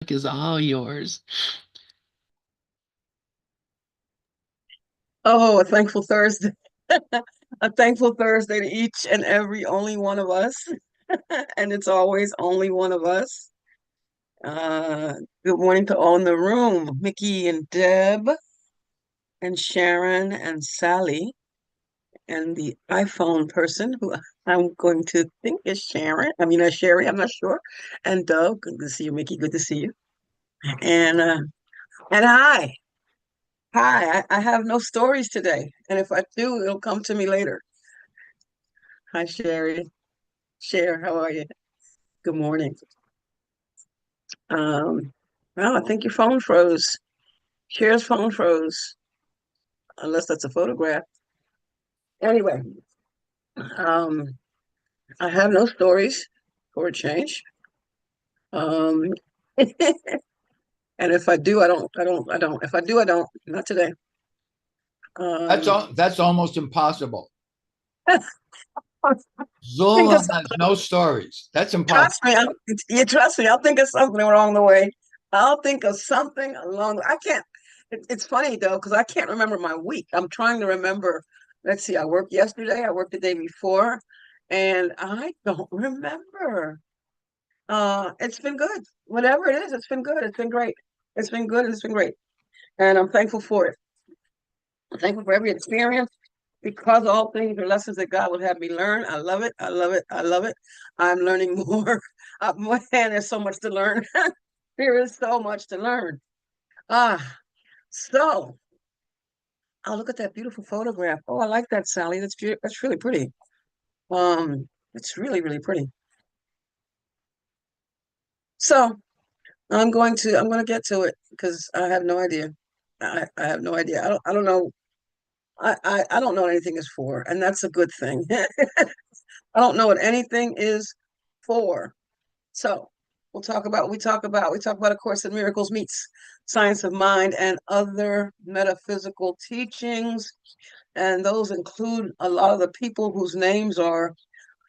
Is all yours. Oh, a thankful Thursday. A thankful Thursday to each and every only one of us. And it's always only one of us. Uh, Good morning to all in the room, Mickey and Deb and Sharon and Sally and the iPhone person who I'm going to think is Sharon. I mean, Sherry, I'm not sure. And Doug, good to see you, Mickey. Good to see you. And uh, and hi. Hi, I have no stories today. And if I do, it'll come to me later. Hi, Sherry. Cher, how are you? Good morning. Um, well, I think your phone froze. Cher's phone froze, unless that's a photograph. Anyway, um, I have no stories for a change. Um, and if I do, I don't, I don't, I don't. If I do, I don't. Not today. That's Um, all. That's almost impossible. think of Zulma has no stories. That's impossible. Trust me. You trust me. I'll think of something along the way. I'll think of something along. I can't. It's funny though because I can't remember my week. I'm trying to remember. Let's see. I worked yesterday. I worked the day before, and I don't remember. It's been good. Whatever it is, it's been good. It's been great. It's been good and it's been great, and I'm thankful for it. I'm thankful for every experience because all things are lessons that God would have me learn. I love it. I love it. I love it. I'm learning more. Man, there's so much to learn. There is so much to learn. Ah, so I'll look at that beautiful photograph. Oh, I like that, Sally. That's beautiful. That's really pretty. It's really, really pretty. So I'm going to get to it because I have no idea. I have no idea. I don't know. I don't know what anything is for, and that's a good thing. I don't know what anything is for. So we'll talk about what we talk about. We talk about A Course in Miracles meets Science of Mind and other metaphysical teachings. And those include a lot of the people whose names are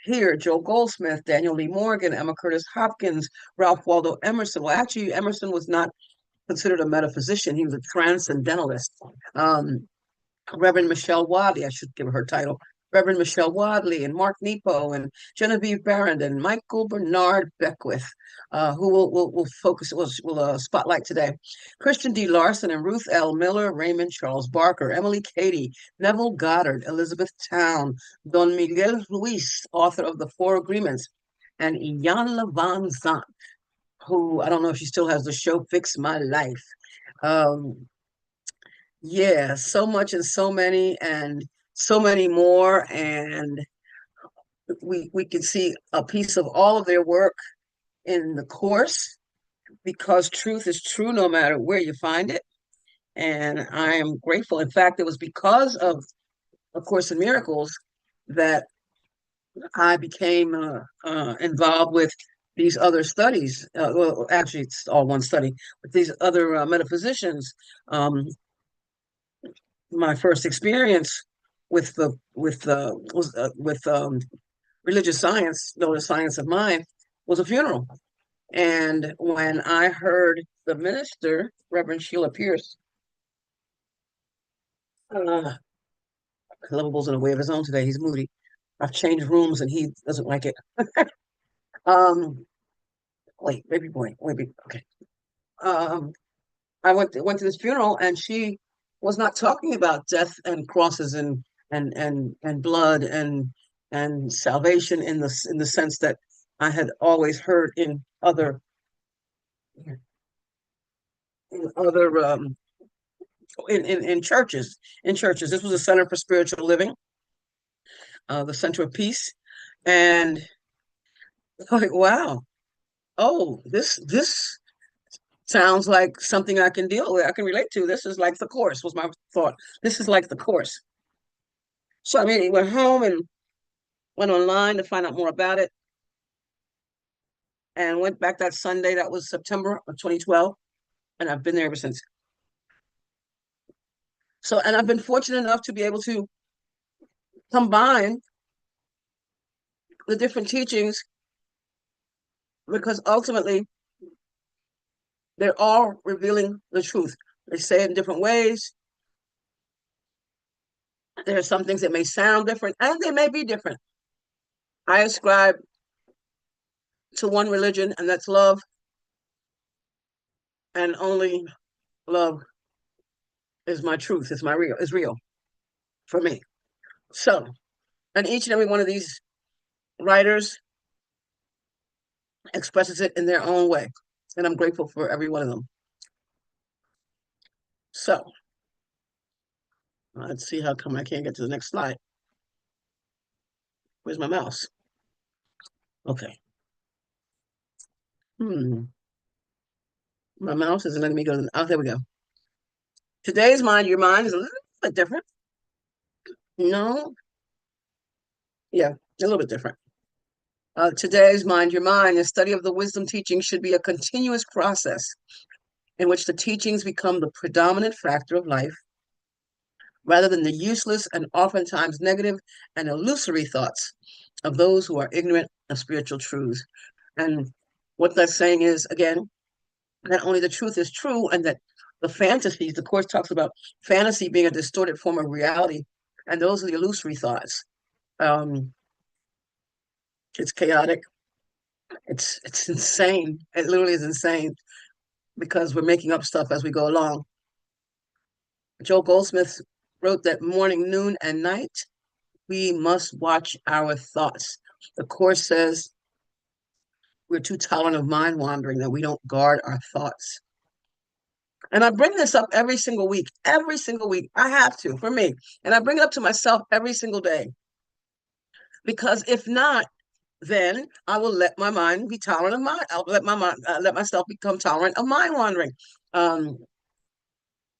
here: Joe Goldsmith, Daniel Lee Morgan, Emma Curtis Hopkins, Ralph Waldo Emerson. Well, actually, Emerson was not considered a metaphysician, he was a transcendentalist. Um, Reverend Michelle Wadley, I should give her her title. Reverend Michelle Wadley and Mark Nepo and Genevieve Barron and Michael Bernard Beckwith, who will focus, will spotlight today. Christian D. Larson and Ruth L. Miller, Raymond Charles Barker, Emily Cady, Neville Goddard, Elizabeth Town, Don Miguel Ruiz, author of The Four Agreements, and Iyanla Van Zant, who I don't know if she still has the show Fix My Life. Um, yeah, so much and so many more. And we can see a piece of all of their work in the course because truth is true no matter where you find it. And I am grateful. In fact, it was because of A Course in Miracles that I became involved with these other studies. Well, actually, it's all one study, but these other metaphysicians. Um, my first experience with religious science, known as science of mind, was a funeral. And when I heard the minister, Reverend Sheila Pierce, Lovable's in a way of his own today. He's moody. I've changed rooms and he doesn't like it. Um, wait, baby boy, wait, okay. Um, I went to this funeral and she was not talking about death and crosses and blood and salvation in the sense that I had always heard in other in churches. In churches, this was a center for spiritual living, the center of peace, and like wow, oh this sounds like something I can deal with. I can relate to. This is like the course. Was my thought. This is like the course. So I mean, he went home and went online to find out more about it, and went back that Sunday. That was September of 2012, and I've been there ever since. So, and I've been fortunate enough to be able to combine the different teachings because ultimately They're all revealing the truth. They say it in different ways. There are some things that may sound different, and they may be different. I ascribe to one religion, and that's love, and only love is my truth, is real for me. So, and each and every one of these writers expresses it in their own way, and I'm grateful for every one of them. So, let's see how come I can't get to the next slide. Where's my mouse? Okay. My mouse isn't letting me go. Oh, there we go. Today's Mind Your Mind is a little bit different. No. Yeah, a little bit different. Today's Mind Your Mind, the study of the wisdom teaching should be a continuous process in which the teachings become the predominant factor of life, rather than the useless and oftentimes negative and illusory thoughts of those who are ignorant of spiritual truths. And what that's saying is, again, not only the truth is true, and that the fantasies, the Course talks about fantasy being a distorted form of reality, and those are the illusory thoughts. It's chaotic. It's insane. It literally is insane because we're making up stuff as we go along. Joel Goldsmith wrote that morning, noon, and night, we must watch our thoughts. The Course says we're too tolerant of mind wandering, that we don't guard our thoughts. And I bring this up every single week. Every single week. I have to, for me. And I bring it up to myself every single day. Because if not, then I will let my mind be tolerant of mind. I'll let my mind, let myself become tolerant of mind wandering,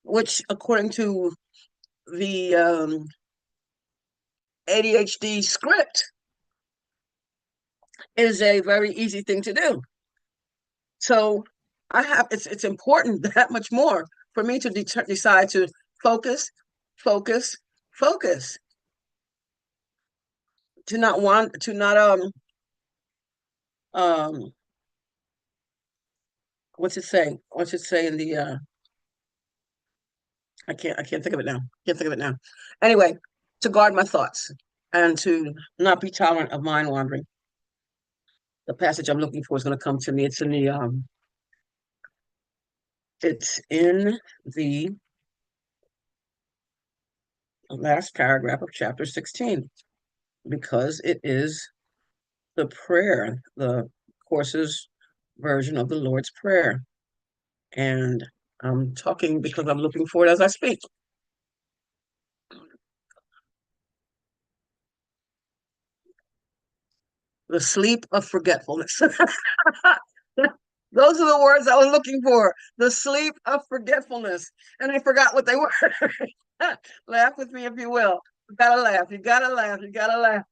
which, according to the ADHD script, is a very easy thing to do. So it's important that much more for me to decide to focus, focus, focus, to not want to not um what's it say? What's it say in the I can't think of it now. Can't think of it now. Anyway, to guard my thoughts and to not be tolerant of mind wandering. The passage I'm looking for is going to come to me. It's in the last paragraph of chapter 16, because it is the prayer, the Course's version of the Lord's Prayer. And I'm talking because I'm looking for it as I speak. The sleep of forgetfulness. Those are the words I was looking for. The sleep of forgetfulness. And I forgot what they were. Laugh with me if you will. You gotta laugh. You gotta laugh. You gotta laugh.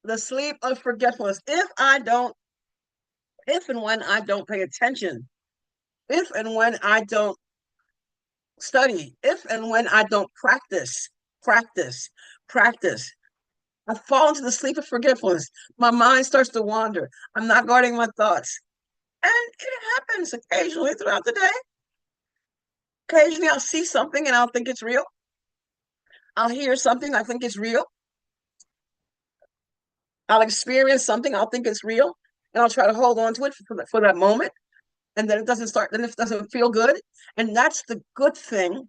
The sleep of forgetfulness. If and when I don't pay attention, if and when I don't study, if and when I don't practice, I fall into the sleep of forgetfulness. My mind starts to wander. I'm not guarding my thoughts. And it happens occasionally throughout the day. Occasionally I'll see something and I'll think it's real. I'll hear something, I think it's real. I'll experience something, I'll think it's real. And I'll try to hold on to it for that moment. And then it doesn't feel good. And that's the good thing,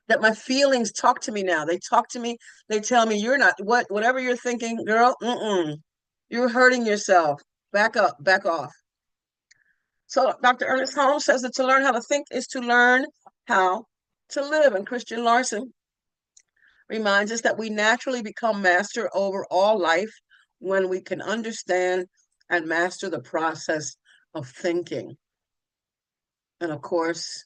that my feelings talk to me now. They talk to me. They tell me, you're not, whatever you're thinking, girl, you're hurting yourself. Back up, back off. So Dr. Ernest Holmes says that to learn how to think is to learn how to live. And Christian Larson reminds us that we naturally become master over all life when we can understand and master the process of thinking. And of course,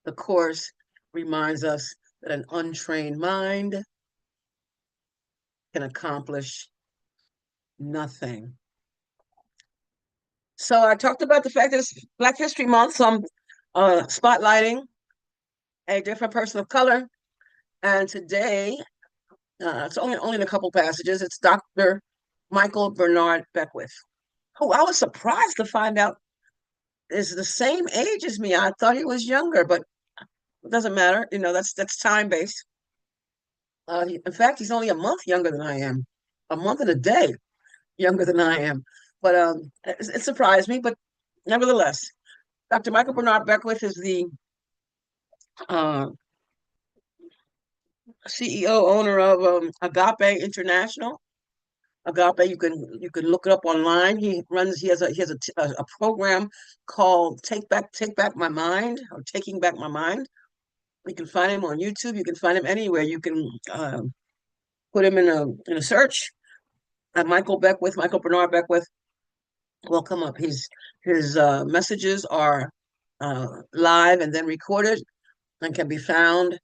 the Course reminds us that an untrained mind can accomplish nothing. So I talked about the fact that it's Black History Month, so I'm spotlighting a different person of color. And today, it's only in a couple passages. It's Dr. Michael Bernard Beckwith, who I was surprised to find out is the same age as me. I thought he was younger, but it doesn't matter. That's time based. In fact, he's only a month younger than I am, a month and a day younger than I am. But it surprised me. But nevertheless, Dr. Michael Bernard Beckwith is the uh, CEO owner of Agape International. Agape, you can look it up online. He has a program called Take Back My Mind, or Taking Back My Mind. You can find him on YouTube. You can find him anywhere. You can put him in a search. Michael Bernard Beckwith will come up. His messages are live and then recorded and can be found.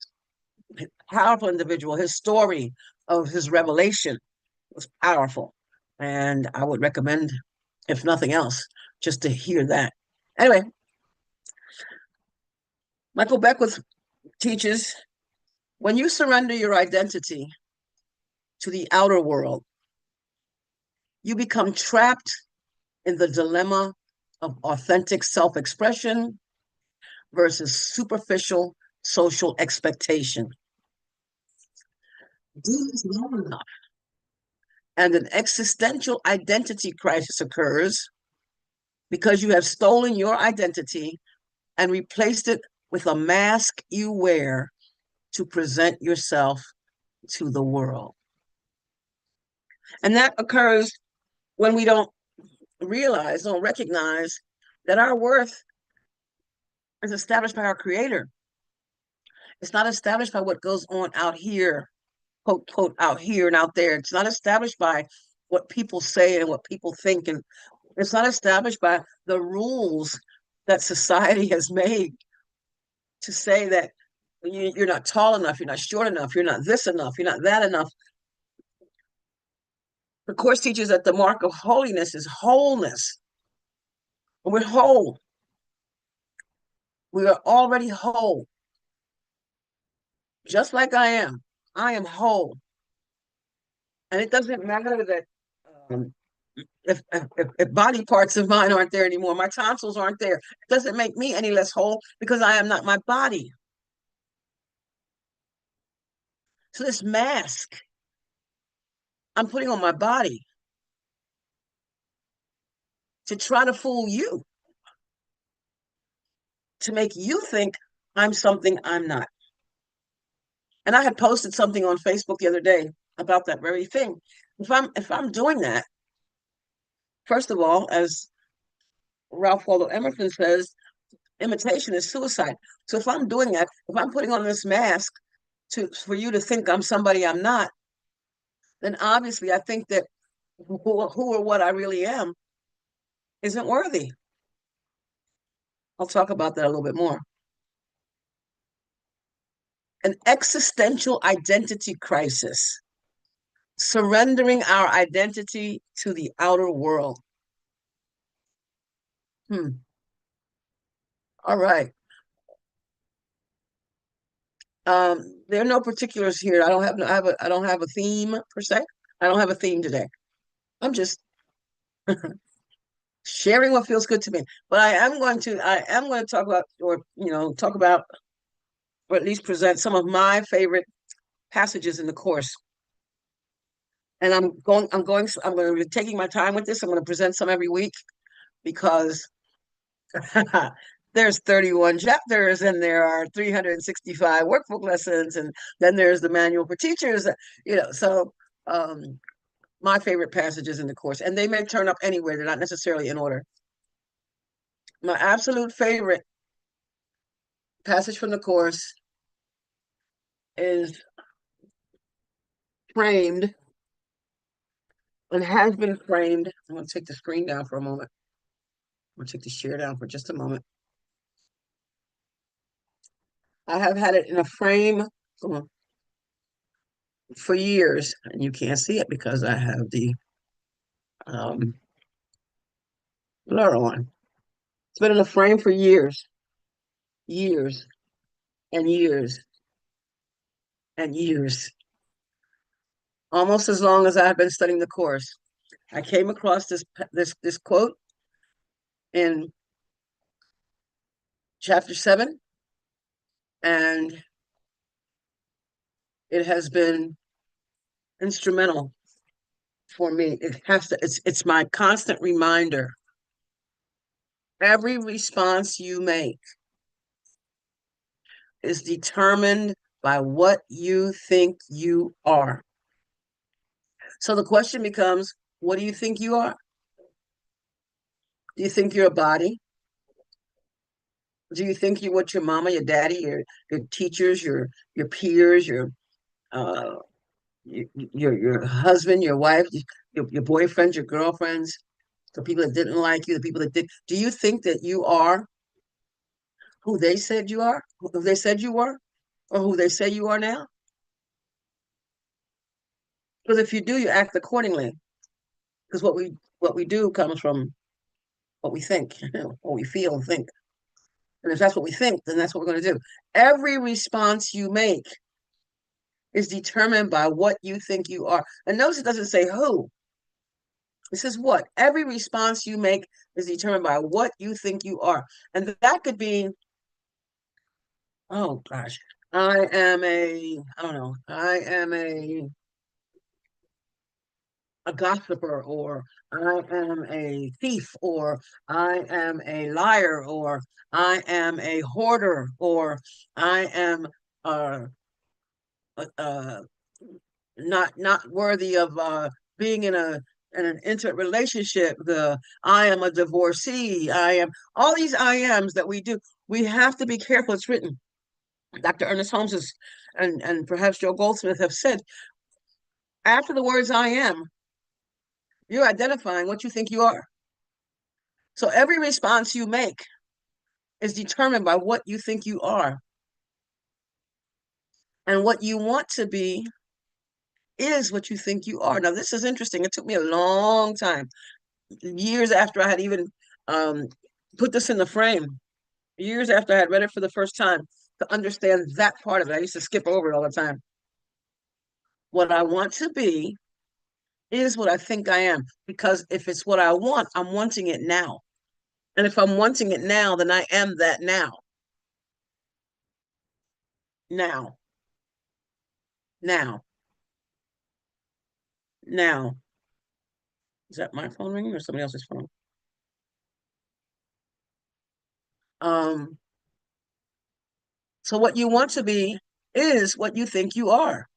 Powerful individual. His story of his revelation was powerful, and I would recommend, if nothing else, just to hear that. Anyway, Michael Beckwith teaches when you surrender your identity to the outer world, you become trapped in the dilemma of authentic self expression versus superficial social expectation. Do this long enough, and an existential identity crisis occurs because you have stolen your identity and replaced it with a mask you wear to present yourself to the world. And that occurs when we don't recognize that our worth is established by our Creator. It's not established by what goes on out here, quote, quote, out here and out there. It's not established by what people say and what people think. And it's not established by the rules that society has made to say that you're not tall enough, you're not short enough, you're not this enough, you're not that enough. The Course teaches that the mark of holiness is wholeness. We're whole. We are already whole. Just like I am. I am whole. And it doesn't matter that um, if body parts of mine aren't there anymore, my tonsils aren't there. It doesn't make me any less whole because I am not my body. So this mask I'm putting on my body to try to fool you, to make you think I'm something I'm not. And I had posted something on Facebook the other day about that very thing. If I'm doing that, first of all, as Ralph Waldo Emerson says, imitation is suicide. So if I'm doing that, if I'm putting on this mask for you to think I'm somebody I'm not, then obviously I think that who or what I really am isn't worthy. I'll talk about that a little bit more. An existential identity crisis, surrendering our identity to the outer world. All right. There are no particulars here. I don't have a theme per se. I don't have a theme today. I'm just sharing what feels good to me. But I am going to talk about, or talk about, or at least present some of my favorite passages in the Course. And I'm going to be taking my time with this. I'm going to present some every week because there's 31 chapters and there are 365 workbook lessons, and then there's the manual for teachers. So my favorite passages in the Course, and they may turn up anywhere. They're not necessarily in order. My absolute favorite passage from the Course is framed and has been framed. I'm going to take the screen down for a moment. I'm going to take the share down for just a moment. I have had it in a frame for years, and you can't see it because I have the blur on. It's been in a frame for years, years, and years, and years. Almost as long as I've been studying the Course. I came across this quote in chapter 7, and it has been instrumental for me. It's my constant reminder. Every response you make is determined by what you think you are. So the question becomes, what do you think you are? Do you think you're a body? Do you think you're what your mama, your daddy, your teachers, your peers, uh your husband, your wife, your boyfriends, your girlfriends, the people that didn't like you, the people that did? Do you think that you are who they said you are, who they said you were, or who they say you are now? Because if you do, you act accordingly. Because what we do comes from what we think, what we feel and think. And if that's what we think, then that's what we're going to do. Every response you make is determined by what you think you are. And notice it doesn't say who. It says what? Every response you make is determined by what you think you are. And that could be, oh gosh, I don't know, I am a gossiper, or I am a thief, or I am a liar, or I am a hoarder, or I am uh, uh, not worthy of being in an intimate relationship. The I am a divorcee. I am all these I ams that we do. We have to be careful. It's written. Dr. Ernest Holmes is, and perhaps Joe Goldsmith have said, after the words I am, you're identifying what you think you are. So every response you make is determined by what you think you are. And what you want to be is what you think you are. Now, this is interesting. It took me a long time, years after I had even um, put this in the frame, years after I had read it for the first time, to understand that part of it. I used to skip over it all the time. What I want to be is what I think I am. Because if it's what I want, I'm wanting it now. And if I'm wanting it now, then I am that now. Now, now, now. Is that my phone ringing or somebody else's phone? Um, so what you want to be is what you think you are.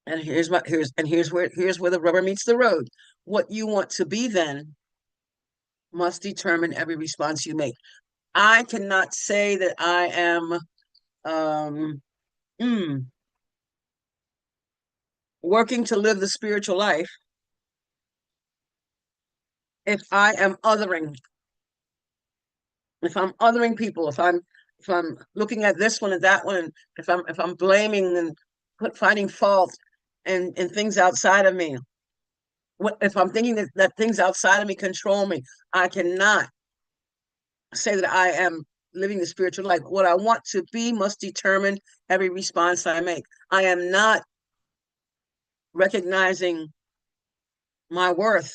And here's where the rubber meets the road. What you want to be then must determine every response you make. I cannot say that I am um, mm, working to live the spiritual life if I am othering, if I'm othering people, if I'm looking at this one and that one, and if I'm blaming and finding fault and things outside of me. If I'm thinking that things outside of me control me, I cannot say that I am living the spiritual life. What I want to be must determine every response I make. I am not recognizing my worth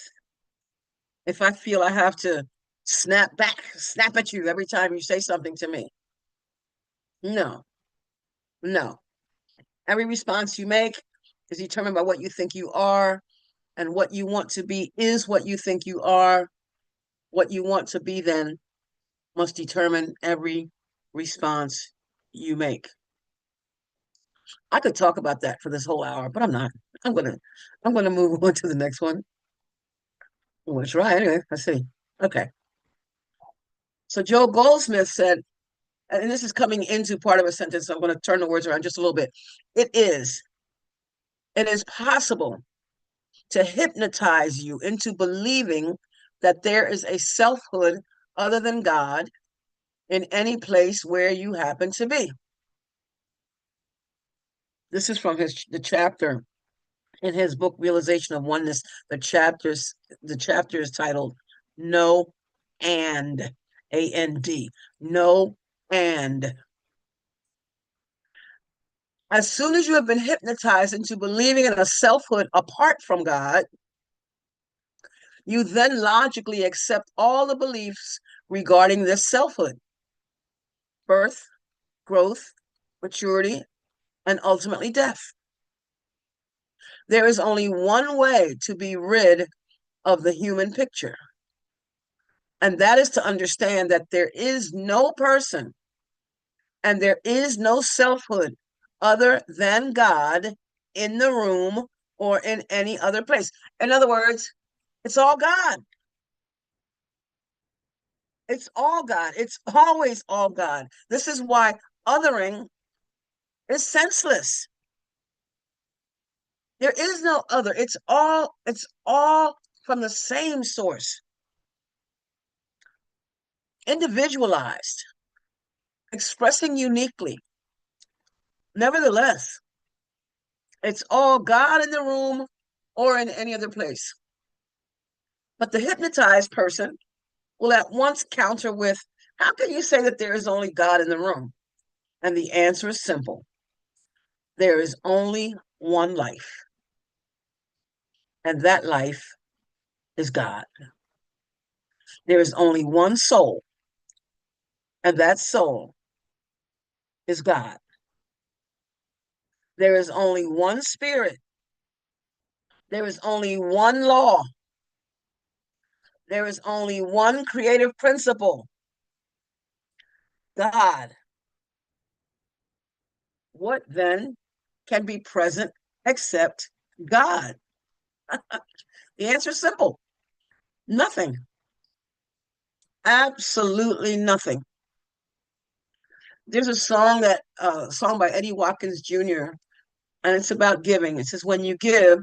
if I feel I have to snap at you every time you say something to me. No, no. Every response you make is determined by what you think you are, and what you want to be is what you think you are. What you want to be then must determine every response you make. I could talk about that for this whole hour, but I'm not. I'm gonna I'm gonna move on to the next one. I'm gonna try anyway. Let's see. Okay. So Joe Goldsmith said, and this is coming into part of a sentence, so I'm going to turn the words around just a little bit. It is possible to hypnotize you into believing that there is a selfhood other than God in any place where you happen to be. This is from the chapter in his book Realization of Oneness. The chapter is titled No and A-N-D. No and. As soon as you have been hypnotized into believing in a selfhood apart from God, you then logically accept all the beliefs regarding this selfhood: birth, growth, maturity, and ultimately death. There is only one way to be rid of the human picture, and that is to understand that there is no person and there is no selfhood other than God in the room or in any other place. In other words, it's all God. It's all God. It's always all God. This is why othering is senseless. There is no other. It's all from the same source, individualized, expressing uniquely. Nevertheless, it's all God in the room or in any other place. But the hypnotized person will at once counter with, how can you say that there is only God in the room? And the answer is simple: there is only one life, and that life is God. There is only one soul, and that soul is God. There is only one spirit. There is only one law. There is only one creative principle: God. What then can be present except God? The answer is simple: nothing. Absolutely nothing. There's a song by Eddie Watkins Jr., and it's about giving. It says, when you give,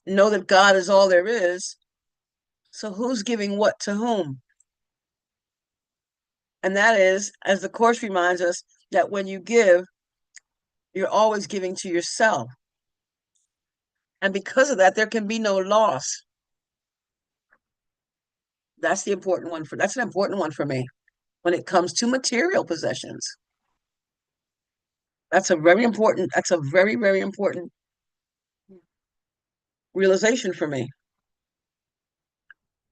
know that God is all there is. So who's giving what to whom? And that is, as the Course reminds us, that when you give, you're always giving to yourself. And because of that, there can be no loss. That's an important one for me when it comes to material possessions. That's a very, very important realization for me.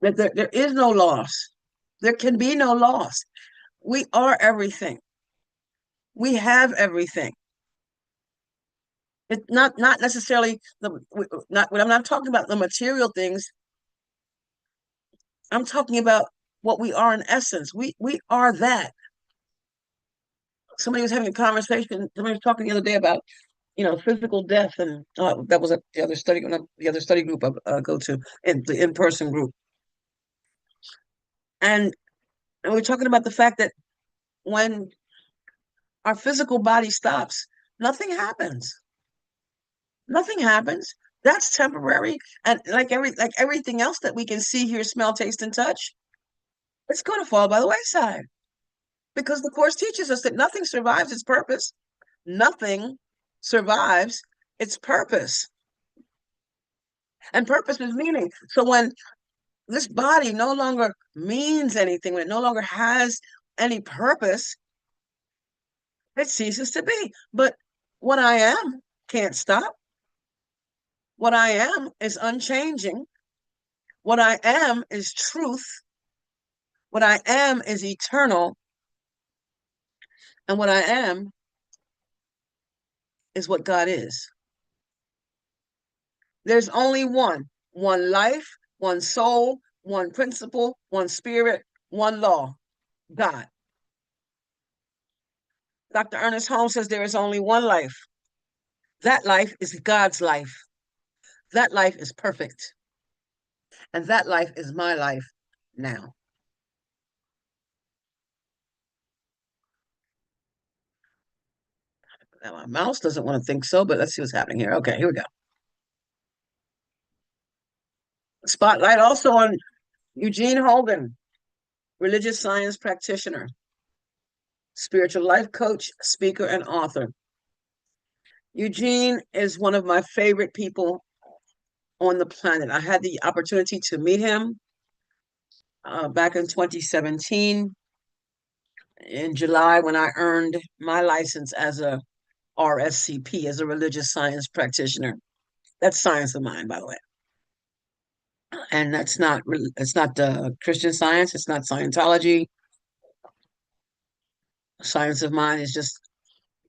That there is no loss. There can be no loss. We are everything. We have everything. It's not necessarily not when I'm not talking about the material things. I'm talking about what we are in essence. We are that. Somebody was having a conversation. Somebody was talking the other day about physical death, and that was the other study group I go to, in the in-person group, and we're talking about the fact that when our physical body stops, nothing happens. Nothing happens. That's temporary, and like everything else that we can see, hear, smell, taste, and touch, it's going to fall by the wayside, because the Course teaches us that nothing survives its purpose. Nothing survives its purpose. And purpose is meaning. So when this body no longer means anything, when it no longer has any purpose, it ceases to be. But what I am can't stop. What I am is unchanging. What I am is truth. What I am is eternal. And what I am is what God is. There's only one life, one soul, one principle, one spirit, one law: God. Dr. Ernest Holmes says there is only one life. That life is God's life. That life is perfect. And that life is my life now. Now, my mouse doesn't want to think so, but let's see what's happening here. Okay, here we go. Spotlight also on Eugene Holden, religious science practitioner, spiritual life coach, speaker, and author. Eugene is one of my favorite people on the planet. I had the opportunity to meet him back in 2017 in July, when I earned my license as a RSCP, as a religious science practitioner. That's science of mind, by the way. And it's not Christian Science, it's not Scientology. Science of mind is just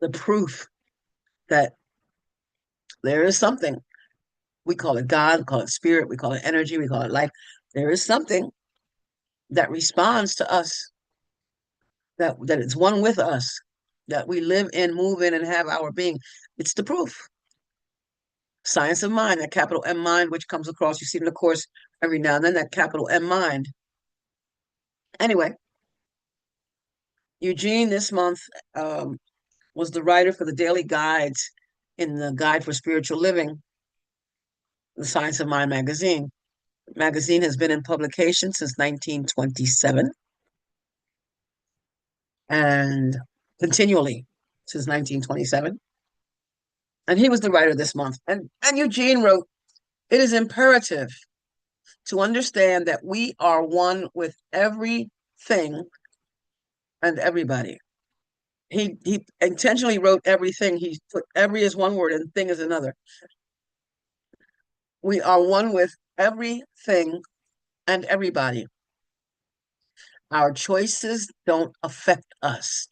the proof that there is something. We call it God, we call it spirit, we call it energy, we call it life. There is something that responds to us, that it's one with us, that we live in, move in, and have our being. It's the proof. Science of mind, that capital M mind, which comes across, you see in the course every now and then, that capital M mind. Anyway, Eugene this month was the writer for the daily guides in the Guide for Spiritual Living, the Science of Mind magazine. The magazine has been in publication since 1927 and continually since 1927. And he was the writer this month. And Eugene wrote, "It is imperative to understand that we are one with everything and everybody." He intentionally wrote everything. He put every as one word and thing is another. We are one with everything and everybody. Our choices don't affect us.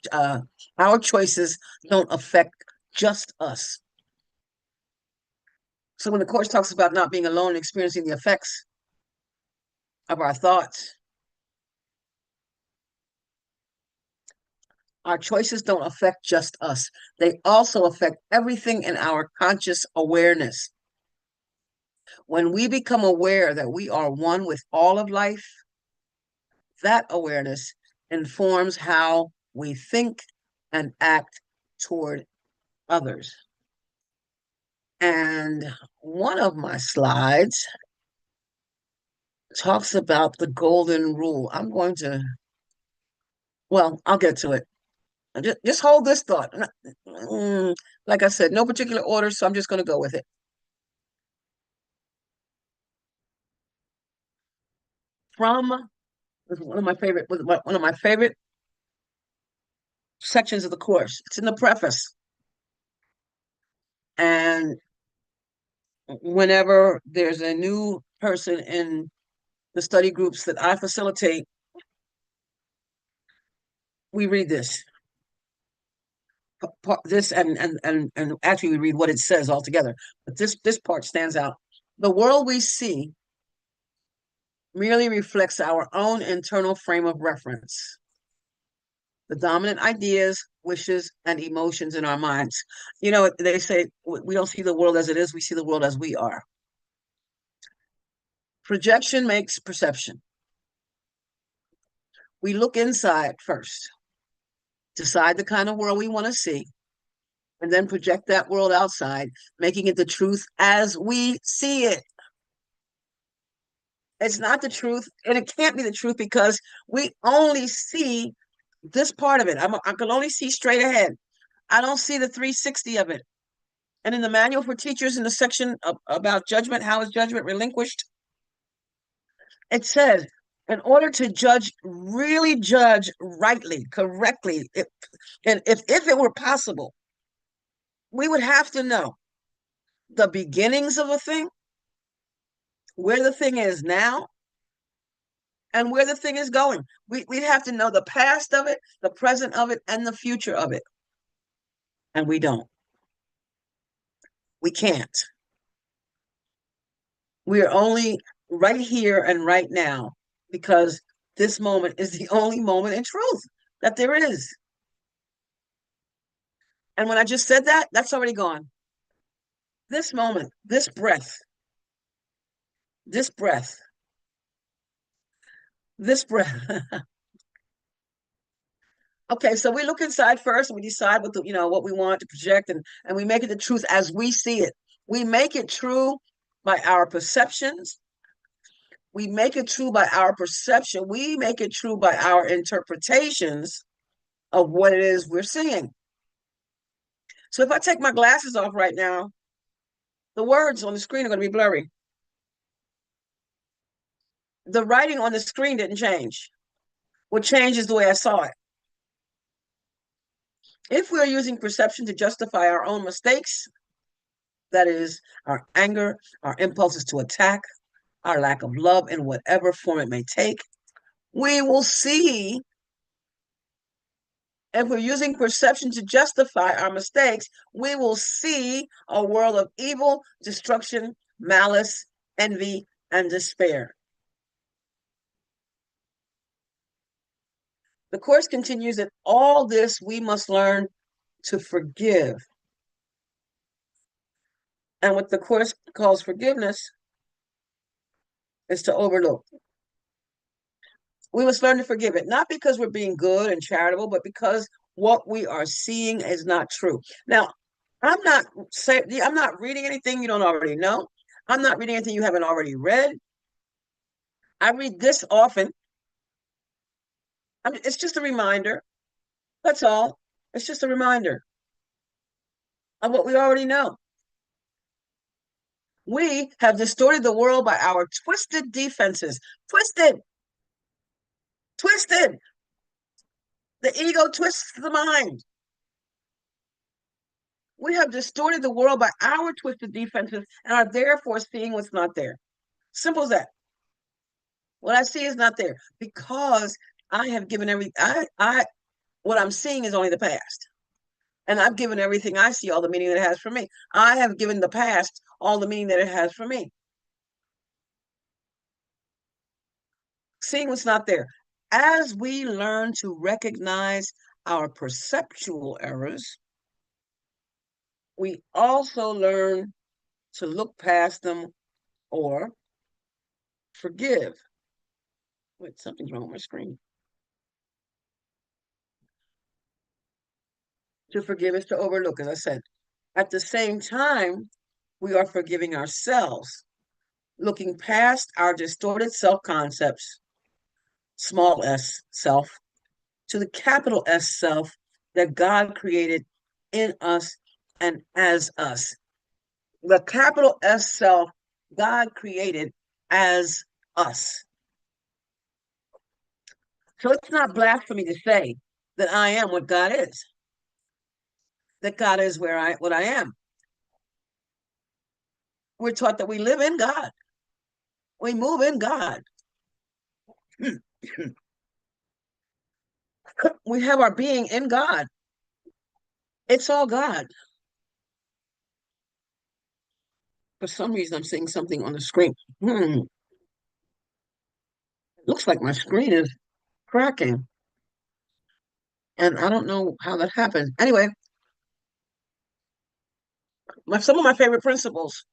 Our choices don't affect just us. So when the course talks about not being alone and experiencing the effects of our thoughts, our choices don't affect just us. They also affect everything in our conscious awareness. When we become aware that we are one with all of life, that awareness informs how we think and act toward others. And one of my slides talks about the golden rule. Well, I'll get to it. Just hold this thought. Like I said, no particular order, so I'm just going to go with it. From one of my favorite sections of the course. It's in the preface. And whenever there's a new person in the study groups that I facilitate, we read this and actually we read what it says altogether. But this part stands out. The world we see merely reflects our own internal frame of reference, the dominant ideas, wishes, and emotions in our minds. You know, they say we don't see the world as it is, we see the world as we are. Projection makes perception. We look inside first, decide the kind of world we want to see, and then project that world outside, making it the truth as we see it. It's not the truth, and it can't be the truth because we only see this part of it. I can only see straight ahead. I don't see the 360 of it. And in the manual for teachers, in the section about judgment, how is judgment relinquished? It says, in order to really judge rightly, correctly, and if it were possible, we would have to know the beginnings of a thing, where the thing is now, and where the thing is going. We'd have to know the past of it, the present of it, and the future of it. And we don't. We can't. We are only right here and right now because this moment is the only moment in truth that there is. And when I just said that, that's already gone. This moment, this breath, this breath. Okay, so we look inside first and we decide what we want to project and we make it the truth as we see it. We make it true by our perceptions. We make it true by our perception. We make it true by our interpretations of what it is we're seeing. So if I take my glasses off right now, the words on the screen are going to be blurry. The writing on the screen didn't change. What changed is the way I saw it. If we're using perception to justify our own mistakes, that is, our anger, our impulses to attack, our lack of love in whatever form it may take. We will see, if we're using perception to justify our mistakes, we will see a world of evil, destruction, malice, envy, and despair. The Course continues that all this we must learn to forgive. And what the Course calls forgiveness is to overlook. We must learn to forgive it, not because we're being good and charitable, but because what we are seeing is not true. Now, I'm not reading anything you don't already know. I'm not reading anything you haven't already read. I read this often. It's just a reminder. That's all. It's just a reminder of what we already know. We have distorted the world by our twisted defenses. Twisted. Twisted. The ego twists the mind. We have distorted the world by our twisted defenses and are therefore seeing what's not there. Simple as that. What I see is not there because I have given what I'm seeing is only the past. And I've given everything I see all the meaning that it has for me. I have given the past all the meaning that it has for me. Seeing what's not there. As we learn to recognize our perceptual errors, we also learn to look past them or forgive. Wait, something's wrong with my screen. To forgive is to overlook, as I said. At the same time, we are forgiving ourselves, looking past our distorted self-concepts, small s self, to the capital S self that God created in us and as us. The capital S self God created as us. So it's not blasphemy to say that I am what God is, that God is what I am. We're taught that we live in God. We move in God. We have our being in God. It's all God. For some reason, I'm seeing something on the screen. It looks like my screen is cracking. And I don't know how that happened. Anyway, some of my favorite principles.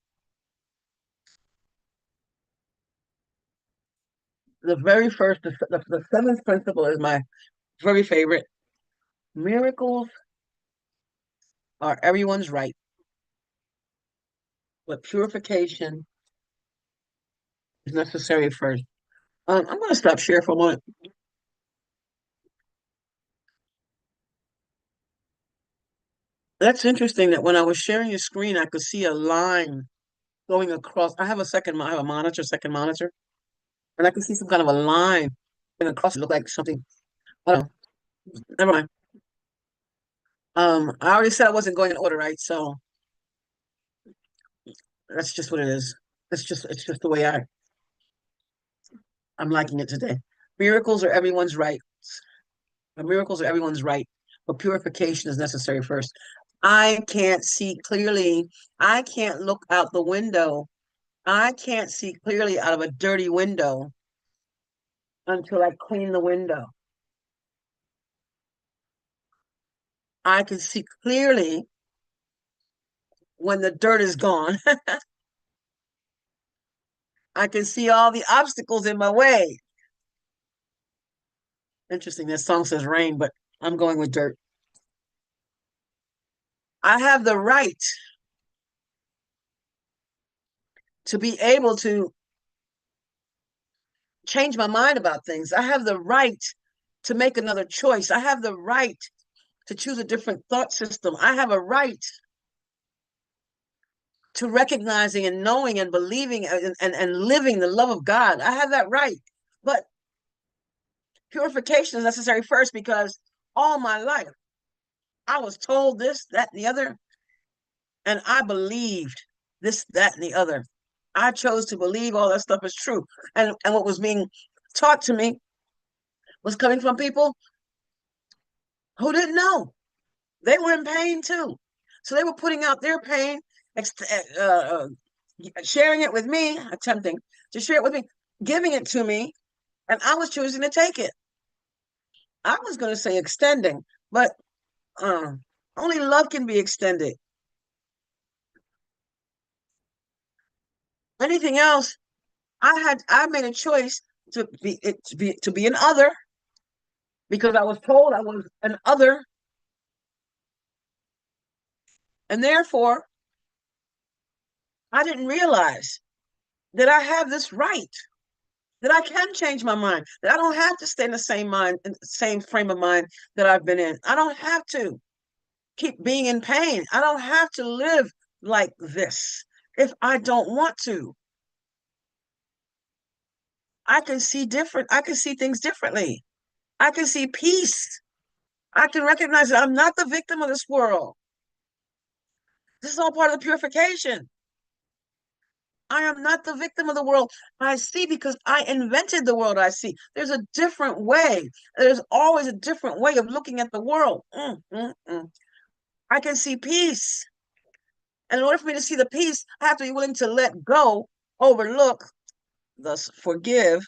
The very first, the seventh principle is my very favorite. Miracles are everyone's right, but purification is necessary first. I'm going to stop share for a moment. That's interesting that when I was sharing the screen, I could see a line going across. I have a monitor, second monitor, and I could see some kind of a line going across. It looked like something. I don't know. Never mind. I already said I wasn't going in order, right? So that's just what it is. It's just the way I'm liking it today. Miracles are everyone's right. Miracles are everyone's right, but purification is necessary first. I can't see clearly. I can't look out the window. I can't see clearly out of a dirty window until I clean the window. I can see clearly when the dirt is gone. I can see all the obstacles in my way. Interesting. That song says rain, but I'm going with dirt. I have the right to be able to change my mind about things. I have the right to make another choice. I have the right to choose a different thought system. I have a right to recognizing and knowing and believing and living the love of God. I have that right. But purification is necessary first because all my life I was told this, that, and the other, and I believed this, that, and the other. I chose to believe all that stuff is true. And what was being taught to me was coming from people who didn't know. They were in pain too. So they were putting out their pain, sharing it with me, attempting to share it with me, giving it to me, and I was choosing to take it. I was going to say extending, but uh, only love can be extended. Anything else, I made a choice to be an other because I was told I was an other, and therefore I didn't realize that I have this right, that I can change my mind, that I don't have to stay in the same mind, in the same frame of mind that I've been in. I don't have to keep being in pain. I don't have to live like this if I don't want to. I can see different. I can see things differently. I can see peace. I can recognize that I'm not the victim of this world. This is all part of the purification. I am not the victim of the world I see because I invented the world I see. There's a different way. There's always a different way of looking at the world. I can see peace. And in order for me to see the peace, I have to be willing to let go, overlook, thus forgive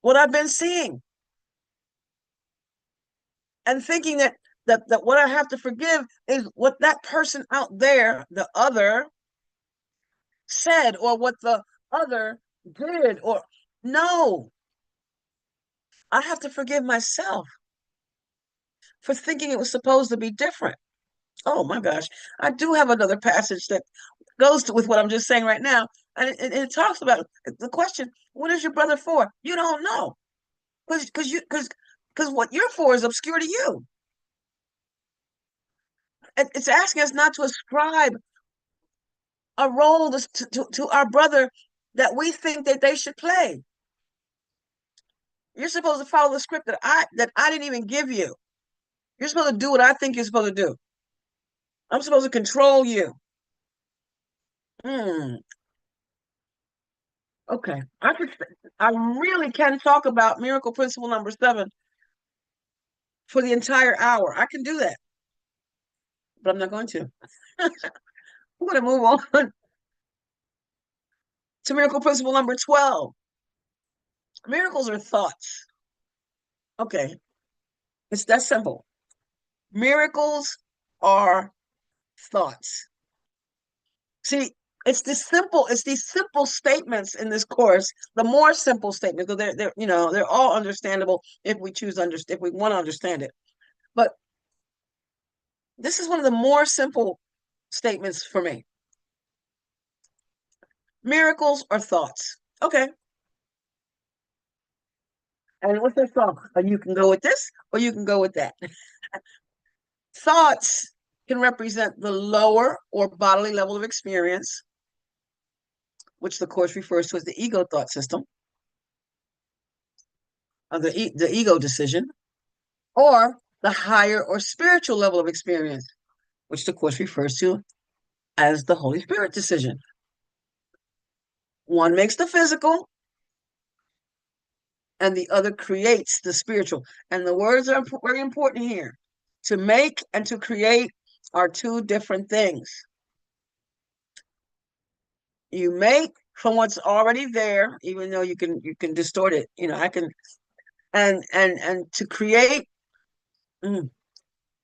what I've been seeing. And thinking that what I have to forgive is what that person out there, the other, said, or what the other did, or no, I have to forgive myself for thinking it was supposed to be different. Oh my gosh, I do have another passage that goes with what I'm just saying right now, and it talks about the question: what is your brother for? You don't know, because what you're for is obscure to you. It's asking us not to ascribe a role to our brother that we think that they should play. You're supposed to follow the script that I didn't even give you. You're supposed to do what I think you're supposed to do. I'm supposed to control you. Hmm. Okay. I really can talk about miracle principle number 7 for the entire hour. I can do that, but I'm not going to. I'm going to move on to miracle principle number 12. Miracles are thoughts. Okay. It's that simple. Miracles are thoughts. See, it's these simple statements in this course, the more simple statements, because they're all understandable if we choose to understand, if we want to understand it. But this is one of the more simple statements for me. Miracles are thoughts. Okay. And what's their thought? You can go with this or you can go with that. Thoughts can represent the lower or bodily level of experience, which the course refers to as the ego thought system, or the ego decision, or the higher or spiritual level of experience, which the course refers to as the Holy Spirit decision. One makes the physical, and the other creates the spiritual. And the words are very important here. To make and to create are two different things. You make from what's already there, even though you can distort it. I can and to create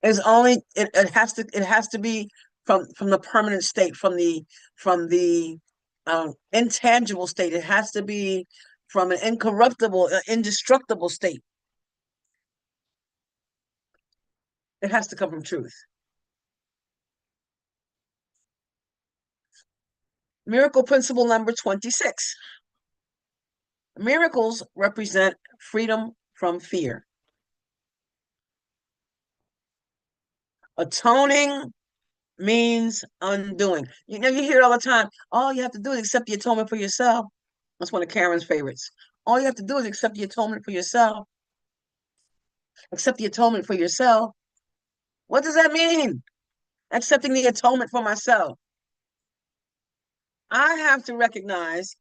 is only it has to be from the permanent state, from the intangible state. It has to be from an incorruptible, indestructible state. It has to come from truth. Miracle principle number 26. Miracles represent freedom from fear. Atoning means undoing. You hear it all the time. All you have to do is accept the atonement for yourself. That's one of Karen's favorites. All you have to do is accept the atonement for yourself. Accept the atonement for yourself. What does that mean? Accepting the atonement for myself. I have to recognize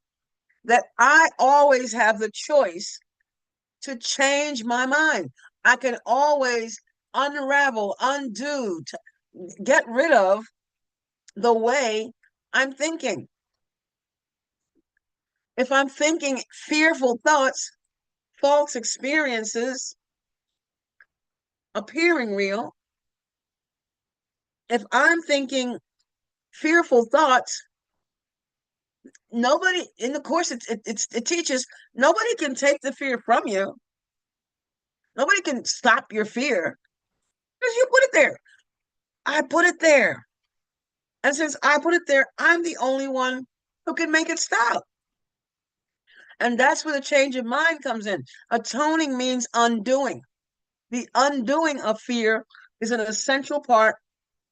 that I always have the choice to change my mind. I can always unravel, undo, get rid of the way I'm thinking. If I'm thinking fearful thoughts, false experiences appearing real, if I'm thinking fearful thoughts, nobody in the course it teaches nobody can take the fear from you. Nobody can stop your fear because you put it there. I put it there. And since I put it there, I'm the only one who can make it stop. And that's where the change of mind comes in. Atoning means undoing. The undoing of fear is an essential part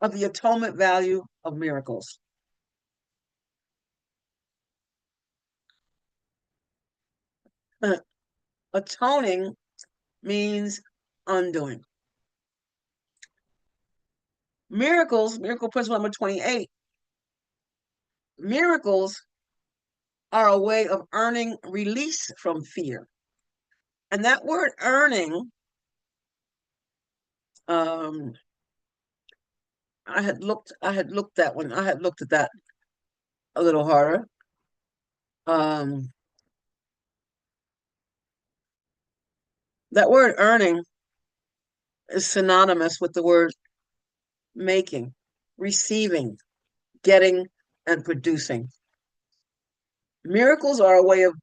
of the atonement value of miracles. Atoning means undoing. Miracles, miracle principle number 28, miracles are a way of earning release from fear. And that word earning, um, I had looked that one. I had looked at that a little harder. Um, that word earning is synonymous with the word making, receiving, getting, and producing. Miracles are a way of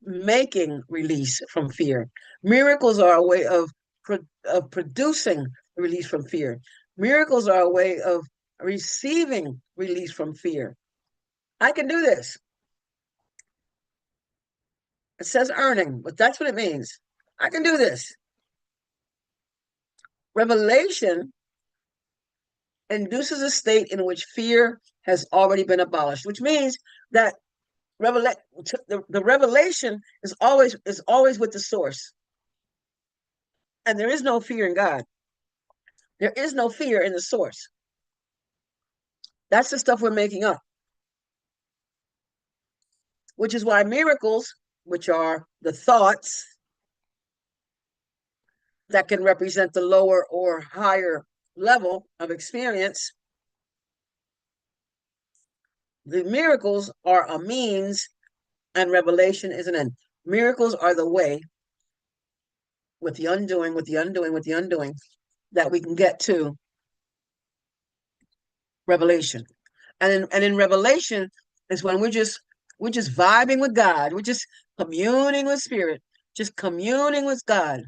making release from fear. Miracles are a way of producing release from fear. Miracles are a way of receiving release from fear. I can do this. It says earning, but that's what it means. I can do this. Revelation induces a state in which fear has already been abolished, which means that the revelation is always with the source. And there is no fear in God. There is no fear in the source. That's the stuff we're making up, which is why miracles, which are the thoughts that can represent the lower or higher level of experience, the miracles are a means and revelation is an end. Miracles are the way with the undoing, with the undoing, with the undoing that we can get to revelation. And in revelation is when we're just vibing with God. We're just communing with spirit, just communing with God,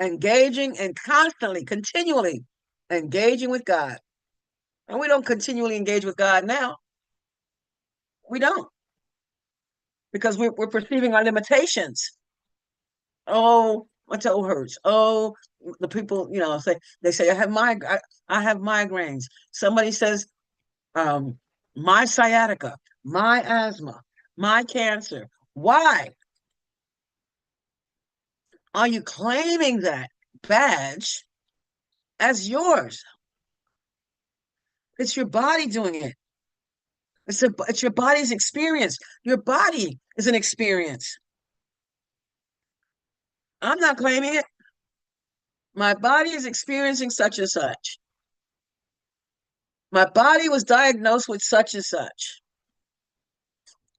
engaging and constantly, continually engaging with God. And we don't continually engage with God now. We don't, because we're perceiving our limitations. Oh, my toe hurts. Oh, the people, say they say I have migraines. Somebody says, um, my sciatica, my asthma, my cancer. Why are you claiming that badge as yours? It's your body doing it. It's your body's experience. Your body is an experience. I'm not claiming it. My body is experiencing such and such. My body was diagnosed with such and such.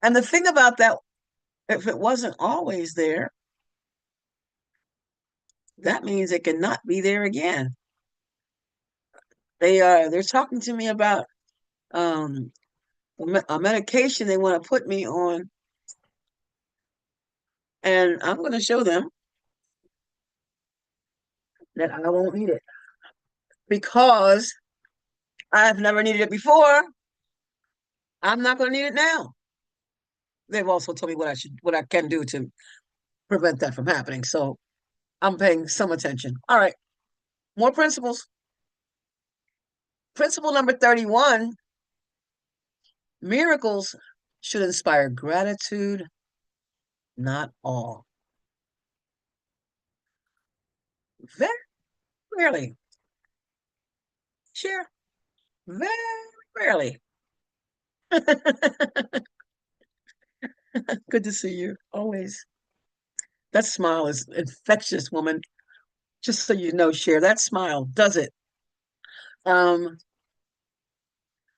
And the thing about that, if it wasn't always there, that means it cannot be there again. They're talking to me about um, a medication they want to put me on, and I'm going to show them that I won't need it because I've never needed it before. I'm not going to need it now. They've also told me what I can do to prevent that from happening. So I'm paying some attention. All right, more principles. Principle number 31, miracles should inspire gratitude, not awe. Very rarely. Sure. Very rarely. Good to see you. Always. That smile is infectious, woman. Just so you know, share that smile does it. Um,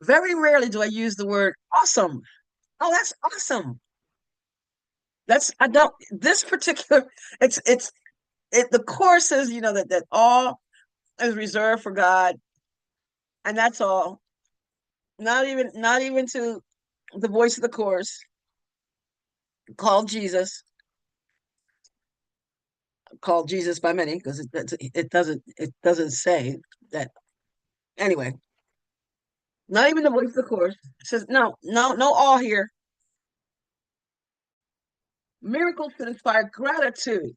very rarely do I use the word awesome. Oh, that's awesome. That's I don't this particular the course says, that all is reserved for God, and that's all. Not even to the voice of the course called Jesus, called Jesus by many, because it doesn't say that anyway. Not even the voice of the course. It says no, no, no all here. Miracles should inspire gratitude.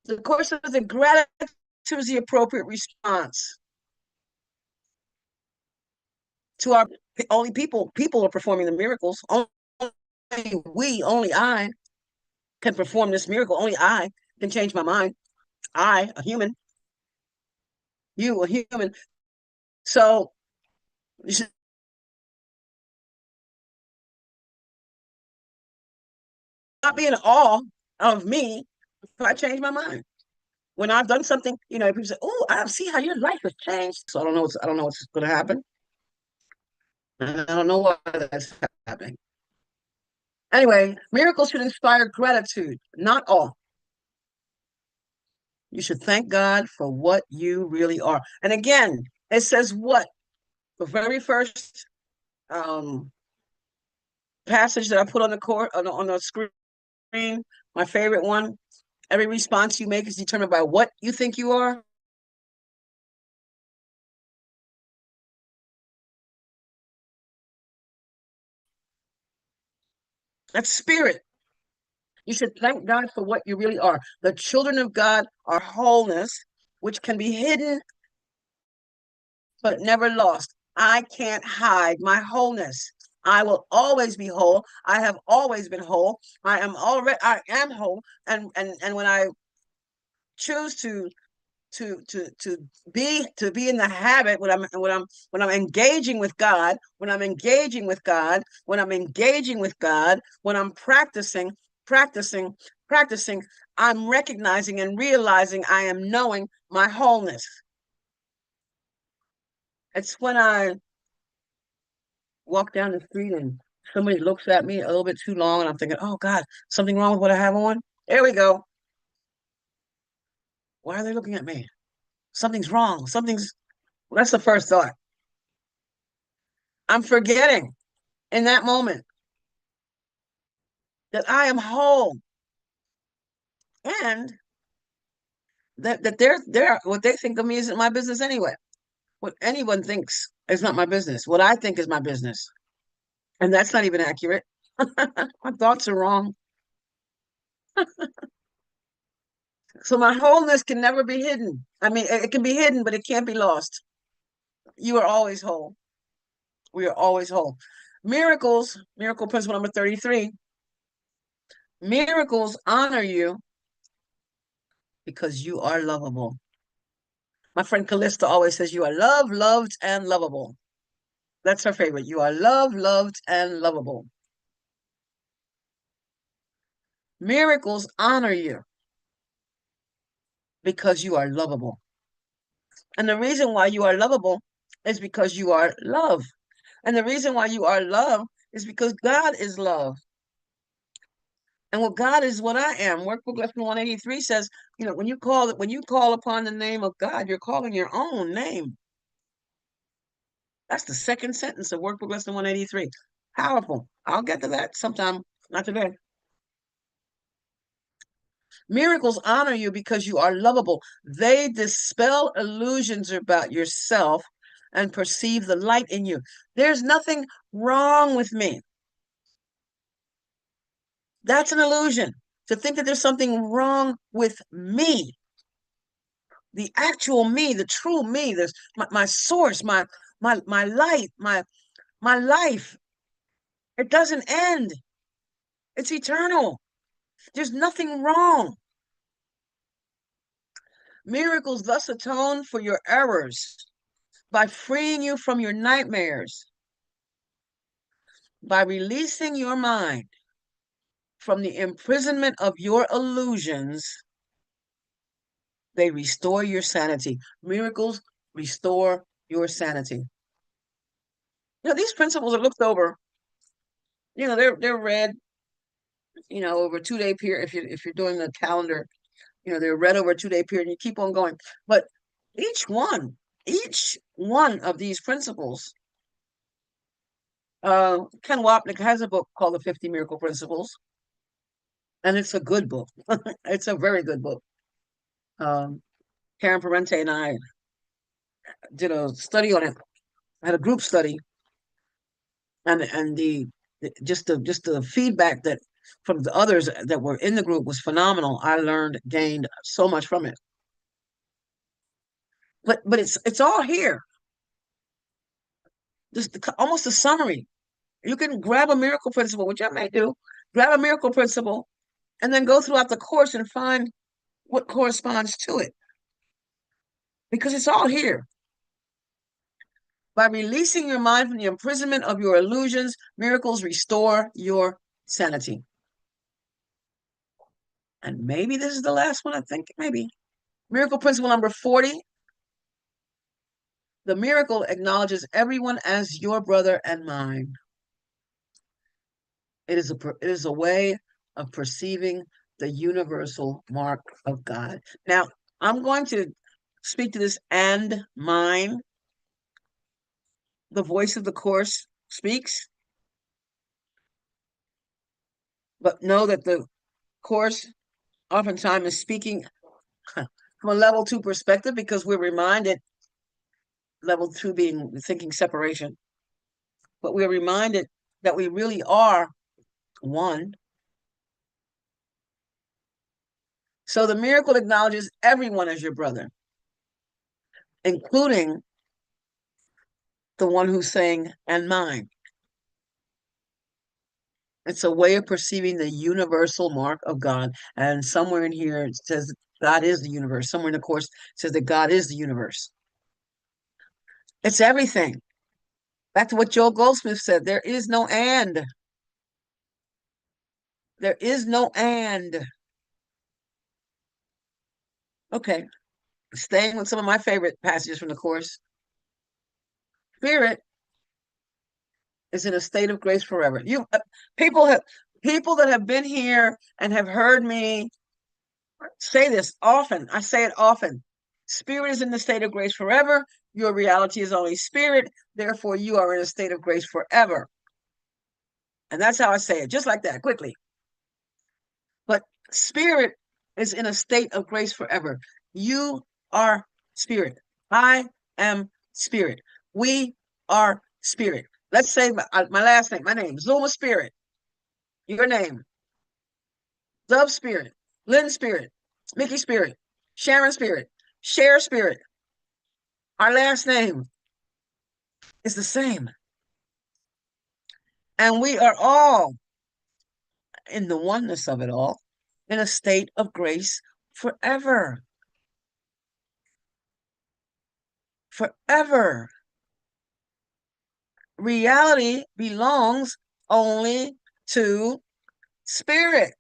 The course says that gratitude is the appropriate response to our only people are performing the miracles. Only I can perform this miracle. Only I can change my mind. I, a human, you, a human. So you should not be in awe of me if I change my mind. When I've done something, people say, "Oh, I see how your life has changed." So I don't know what's going to happen, and I don't know why that's happening. Anyway, miracles should inspire gratitude, not awe. You should thank God for what you really are. And again, it says what? The very first um, passage that I put on the court on the screen, my favorite one. Every response you make is determined by what you think you are. That's spirit. You should thank God for what you really are. The children of God are wholeness, which can be hidden but never lost. I can't hide my wholeness. I will always be whole. I have always been whole. I am whole. And when I choose to be in the habit, when I'm engaging with God, when I'm practicing, practicing, I'm recognizing and realizing I am knowing my wholeness. It's when I walk down the street and somebody looks at me a little bit too long and I'm thinking, oh God, something wrong with what I have on. There we go. Why are they looking at me? Something's wrong. That's the first thought. I'm forgetting in that moment that I am whole and that they're what they think of me isn't my business anyway. What anyone thinks is not my business. What I think is my business. And that's not even accurate. My thoughts are wrong. So my wholeness can never be hidden. I mean, it can be hidden, but it can't be lost. You are always whole. We are always whole. Miracle principle number 33. Miracles honor you because you are lovable. My friend Callista always says you are loved, loved, and lovable. That's her favorite. You are loved, loved, and lovable. Miracles honor you because you are lovable. And the reason why you are lovable is because you are love. And the reason why you are love is because God is love. And what God is what I am. Workbook lesson 183 says, when you call upon the name of God, you're calling your own name. That's the second sentence of workbook lesson 183. Powerful. I'll get to that sometime, not today. Miracles honor you because you are lovable. They dispel illusions about yourself and perceive the light in you. There's nothing wrong with me. That's an illusion. To think that there's something wrong with me, the actual me, the true me, there's my source, my light, my life. It doesn't end. It's eternal. There's nothing wrong. Miracles thus atone for your errors by freeing you from your nightmares, by releasing your mind from the imprisonment of your illusions, they restore your sanity. Miracles restore your sanity. These principles are looked over. They're read, over a 2-day period. If you're doing the calendar, they're read over a 2-day period, and you keep on going. But each one of these principles, Ken Wapnick has a book called The 50 Miracle Principles, and it's a good book. It's a very good book. Karen Parente and I did a study on it. I had a group study, and the feedback that from the others that were in the group was phenomenal. I gained so much from it. But it's all here. Just almost a summary. You can grab a miracle principle, which I may do. Grab a miracle principle, and then go throughout the course and find what corresponds to it, because it's all here. By releasing your mind from the imprisonment of your illusions, miracles restore your sanity. And maybe this is the last one, I think, maybe. Miracle principle number 40. The miracle acknowledges everyone as your brother and mine. It is a way of perceiving the universal mark of God. Now, I'm going to speak to this and mine. The voice of the Course speaks, but know that the Course oftentimes is speaking from a level 2 perspective, because we're reminded, level 2 being thinking separation, but we're reminded that we really are one. So the miracle acknowledges everyone as your brother, including the one who's saying, and mine. It's a way of perceiving the universal mark of God. And somewhere in here it says God is the universe. Somewhere in the Course it says that God is the universe. It's everything. Back to what Joel Goldsmith said, there is no and. There is no and. Okay, staying with some of my favorite passages from the Course. Spirit is in a state of grace forever. People that have been here and have heard me say this often. I say it often. Spirit is in the state of grace forever. Your reality is only spirit. Therefore, you are in a state of grace forever. And that's how I say it, just like that, quickly. But spirit is in a state of grace forever. You are spirit. I am spirit. We are spirit. Let's say my last name, my name, Zulma Spirit. Your name, Dove Spirit, Lynn Spirit, Mickey Spirit, Sharon Spirit, Cher Spirit. Our last name is the same. And we are all, in the oneness of it all, in a state of grace forever. Forever. Reality belongs only to spirit.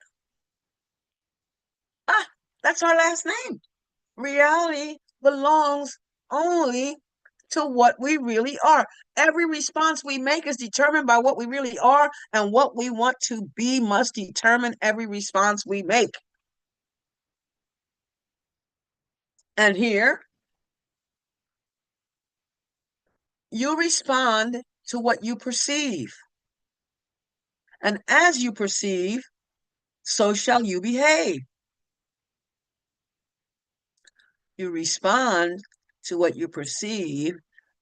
That's our last name. Reality belongs only to what we really are. Every response we make is determined by what we really are, and what we want to be must determine every response we make. And here, you respond to what you perceive. And as you perceive, so shall you behave. You respond to what you perceive,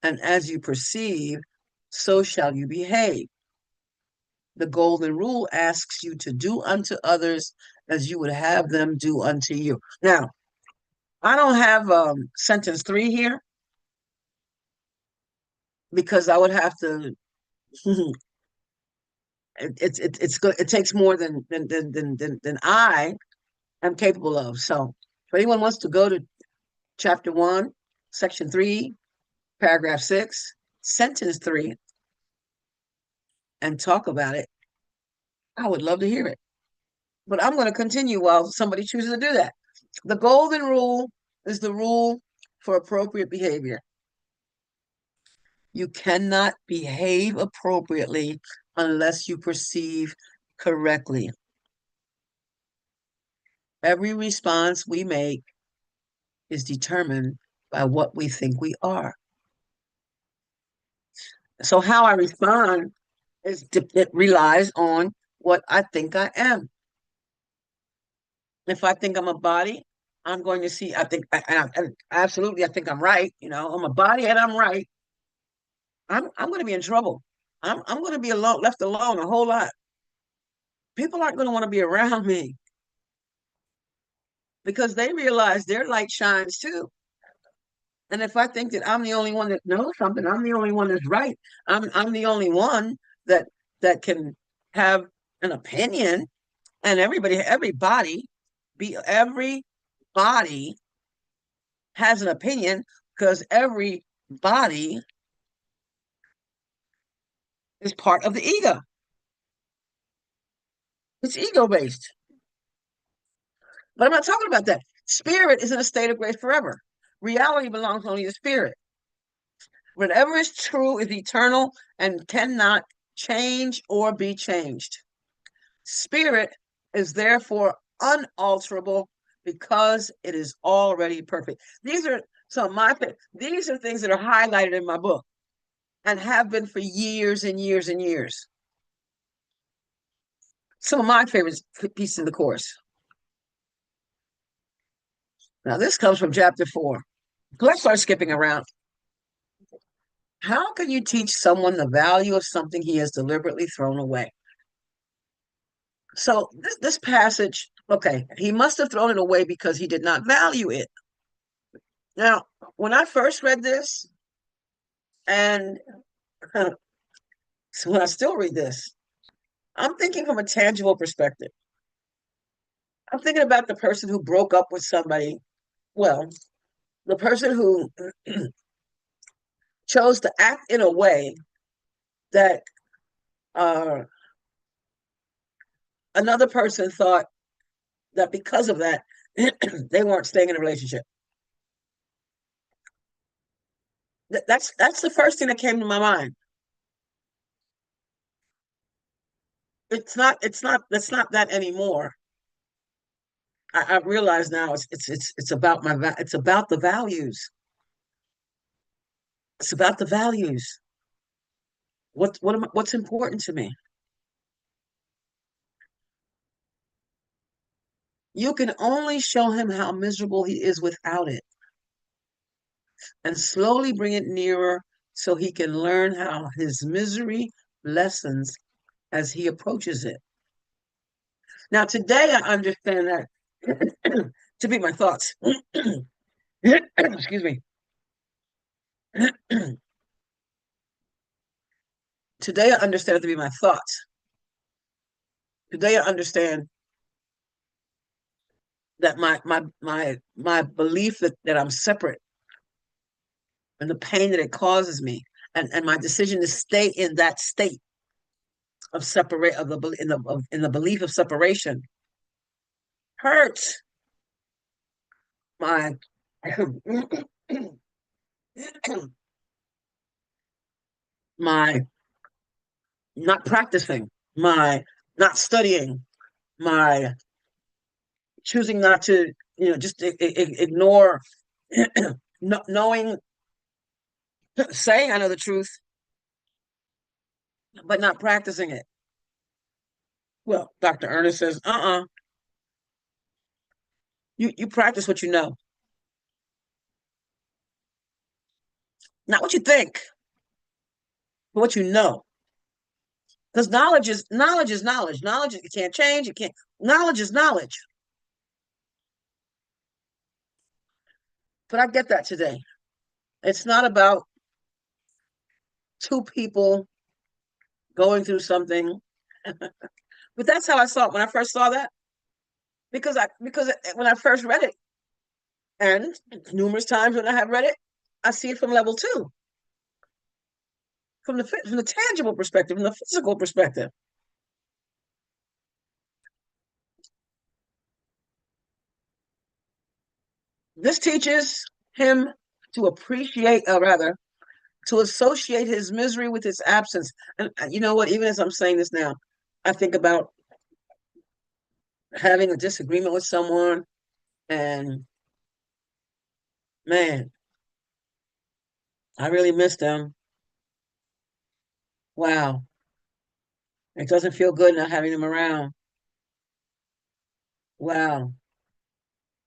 and as you perceive, so shall you behave. The golden rule asks you to do unto others as you would have them do unto you. Now, I don't have sentence 3 here, because I would have to. It takes more than I am capable of. So, if anyone wants to go to chapter 1, section 3, paragraph 6, sentence 3, and talk about it, I would love to hear it. But I'm going to continue while somebody chooses to do that. The golden rule is the rule for appropriate behavior. You cannot behave appropriately unless you perceive correctly. Every response we make is determined by what we think we are. So how I respond it relies on what I think I am. If I think I'm a body, I'm going to see, I think, and absolutely, I think I'm right. I'm a body and I'm right. I'm going to be in trouble. I'm going to be alone, left alone a whole lot. People aren't going to want to be around me because they realize their light shines too. And if I think that I'm the only one that knows something, I'm the only one that's right. I'm the only one that that can have an opinion, and every body has an opinion because every body is part of the ego. It's ego based. But I'm not talking about that. Spirit is in a state of grace forever. Reality belongs only to spirit. Whatever is true is eternal and cannot change or be changed. Spirit is therefore unalterable because it is already perfect. These are these are things that are highlighted in my book and have been for years and years and years. Some of my favorite pieces in the course. Now, this comes from chapter 4. Let's start skipping around. How can you teach someone the value of something he has deliberately thrown away? So this passage, okay, he must have thrown it away because he did not value it. Now, when I first read this, and so when I still read this, I'm thinking from a tangible perspective. I'm thinking about the person who broke up with somebody. Well, the person who chose to act in a way that another person thought that because of that, they weren't staying in a relationship. That's the first thing that came to my mind. That's not that anymore. I realize now it's about it's about the values. It's about the values. What's important to me? You can only show him how miserable he is without it, and slowly bring it nearer so he can learn how his misery lessens as he approaches it. Now, today I understand that to be my thoughts. Excuse me. Today I understand it to be my thoughts. Today I understand that my belief that I'm separate and the pain that it causes me, and my decision to stay in that state of separate of the in the belief of separation hurts my my not practicing, my not studying, my choosing not to, just ignore, knowing, saying I know the truth, but not practicing it. Well, Dr. Ernest says, you practice what you know, not what you think, but what you know. Because knowledge is knowledge. Knowledge you can't change. You can't. Knowledge is knowledge. But I get that today. It's not about two people going through something. But that's how I saw it when I first saw that. Because when I first read it, and numerous times when I have read it, I see it from level 2. from the tangible perspective, from the physical perspective. This teaches him to appreciate, or rather, to associate his misery with his absence. And you know what? Even as I'm saying this now, I think about having a disagreement with someone, and man, I really miss them. Wow, it doesn't feel good not having them around. Wow,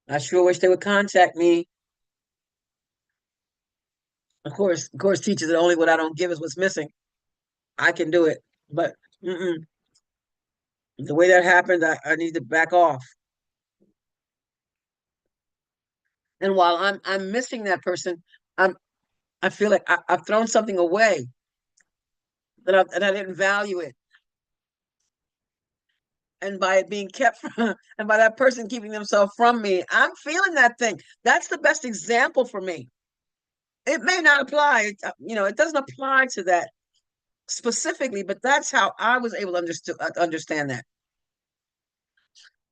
I sure wish they would contact me. Of course, teaches that only what I don't give is what's missing. I can do it, but the way that happened, I need to back off. And while I'm missing that person, I'm I feel like I've thrown something away that I didn't value it. And by it being kept from, and by that person keeping themselves from me, I'm feeling that thing. That's the best example for me. It may not apply, it doesn't apply to that specifically, but that's how I was able to understand that.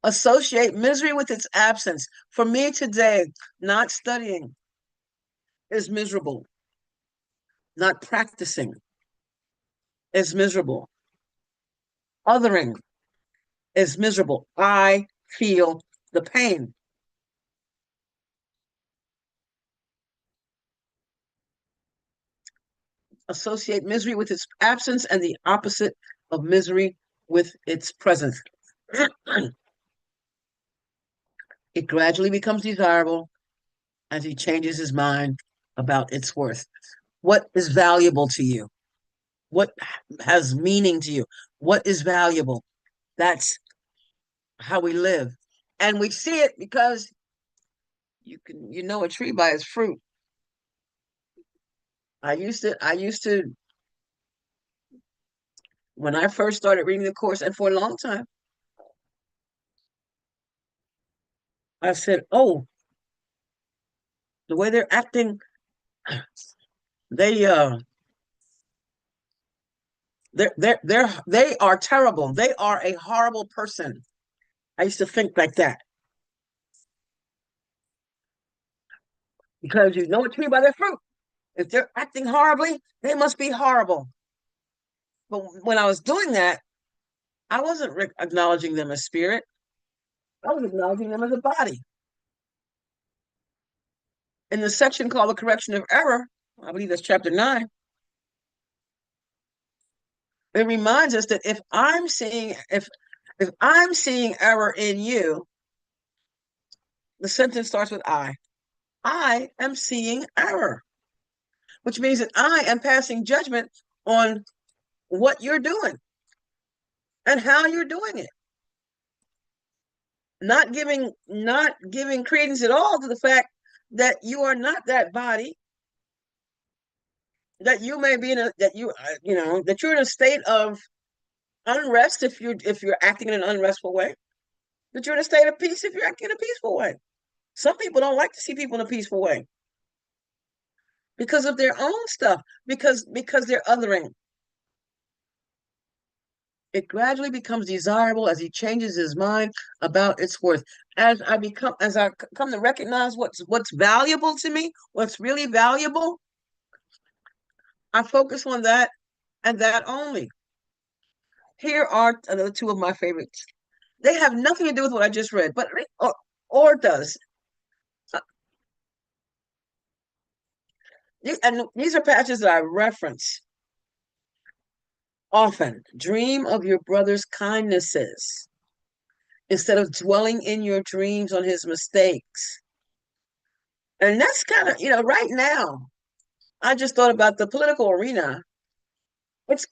Associate misery with its absence. For me today, not studying is miserable. Not practicing is miserable. Othering is miserable. I feel the pain. Associate misery with its absence and the opposite of misery with its presence. It gradually becomes desirable as he changes his mind about its worth. What is valuable to you? What has meaning to you? What is valuable? That's how we live. And we see it because you know a tree by its fruit. I used to when I first started reading the course, and for a long time, I said, "Oh, the way they're acting, they they are terrible. They are a horrible person." I used to think like that because you know a tree by their fruit. If they're acting horribly, they must be horrible. But when I was doing that, I wasn't acknowledging them as spirit. I was acknowledging them as a body. In the section called the correction of error, I believe that's chapter 9, it reminds us that if I'm seeing error in you, the sentence starts with I. I am seeing error, which means that I am passing judgment on what you're doing and how you're doing it. Not giving credence at all to the fact that you are not that body, that you may be in a that that you're in a state of unrest if you're acting in an unrestful way, that you're in a state of peace if you're acting in a peaceful way. Some people don't like to see people in a peaceful way because of their own stuff, because they're othering. It gradually becomes desirable as he changes his mind about its worth. As I come to recognize what's valuable to me, what's really valuable, I focus on that and that only. Here are another two of my favorites. They have nothing to do with what I just read, but or does. And these are passages that I reference often. Dream of your brother's kindnesses instead of dwelling in your dreams on his mistakes. And that's kind of, right now, I just thought about the political arena. It's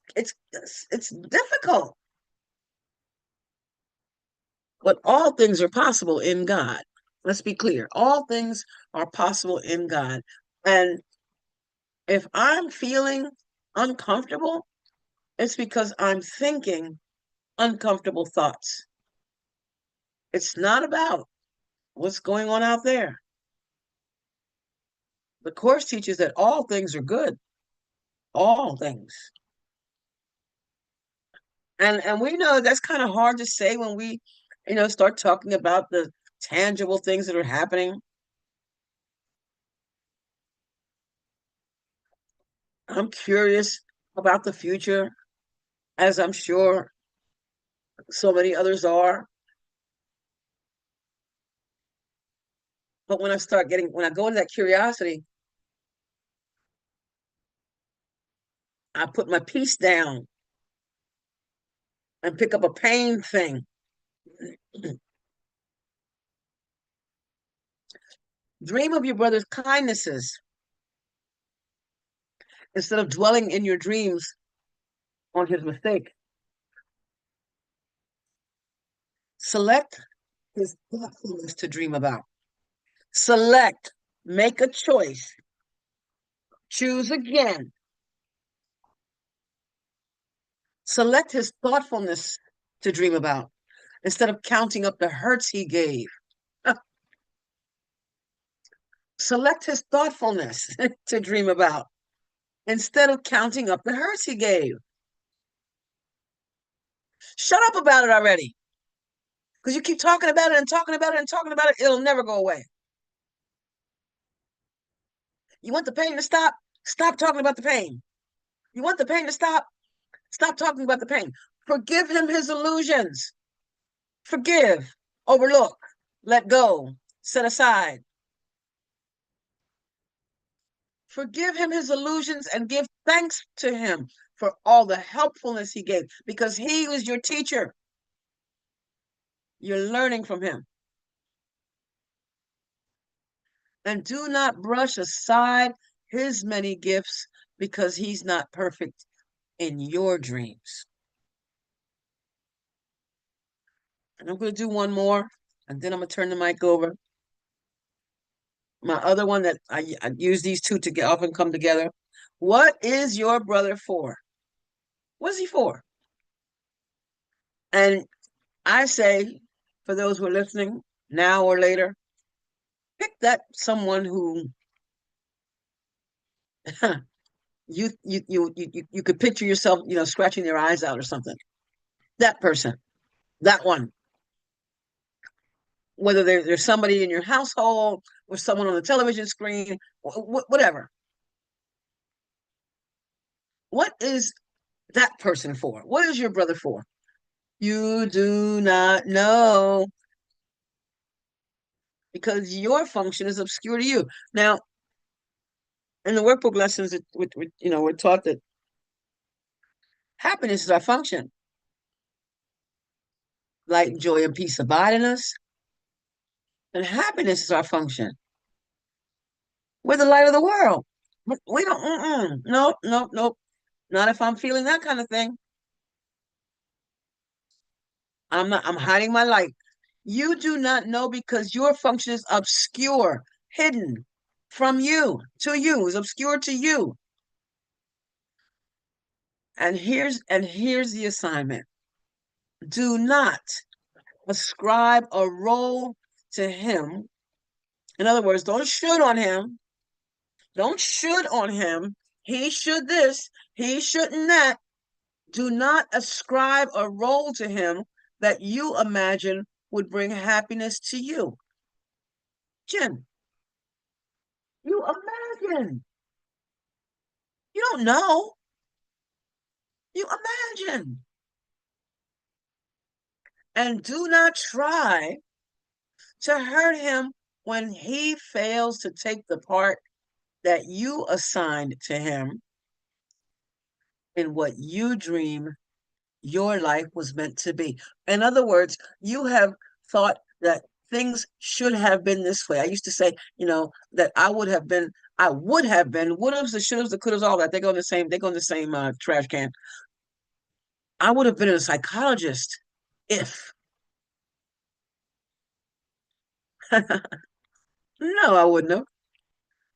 difficult, but all things are possible in God. Let's be clear. All things are possible in God. And if I'm feeling uncomfortable, it's because I'm thinking uncomfortable thoughts. It's not about what's going on out there. The course teaches that all things are good. all things. And we know that's kind of hard to say when we, start talking about the tangible things that are happening. I'm curious about the future, as I'm sure so many others are. But when I go into that curiosity, I put my piece down and pick up a pain thing. Dream of your brother's kindnesses instead of dwelling in your dreams on his mistake. Select his thoughtfulness to dream about. Select, make a choice, choose again. Select his thoughtfulness to dream about instead of counting up the hurts he gave. Select his thoughtfulness to dream about instead of counting up the hurts he gave. Shut up about it already. Because you keep talking about it and talking about it and talking about it, it'll never go away. You want the pain to stop? Stop talking about the pain. You want the pain to stop? Stop talking about the pain. Forgive him his illusions. Forgive, overlook, let go, set aside. Forgive him his illusions and give thanks to him for all the helpfulness he gave because he was your teacher. You're learning from him. And do not brush aside his many gifts because he's not perfect in your dreams. And I'm going to do one more, and then I'm going to turn the mic over. My other one that I use these two to often come together. What is your brother for? What is he for? And I say, for those who are listening now or later, pick that someone who you could picture yourself, scratching their eyes out or something. That person, that one. Whether there's somebody in your household or someone on the television screen, whatever. What is that person for? What is your brother for? You do not know because your function is obscure to you. Now, in the workbook lessons, we're taught that happiness is our function. Light, joy, and peace abide in us, and happiness is our function. We're the light of the world. We don't. Nope, nope, nope. Not if I'm feeling that kind of thing. I'm not. I'm hiding my light. You do not know because your function is obscure, hidden from you to you, is obscure to you. And here's the assignment. Do not ascribe a role to him. In other words, don't should on him. Don't should on him. He should this, he shouldn't that. Do not ascribe a role to him that you imagine would bring happiness to you. Jim, you imagine. You don't know. You imagine. And do not try to hurt him when he fails to take the part that you assigned to him in what you dream your life was meant to be. In other words, you have thought that things should have been this way. I used to say, that I would have been, would haves, the should haves, the could haves, all that. They go in the same trash can. I would have been a psychologist if. No, I wouldn't have.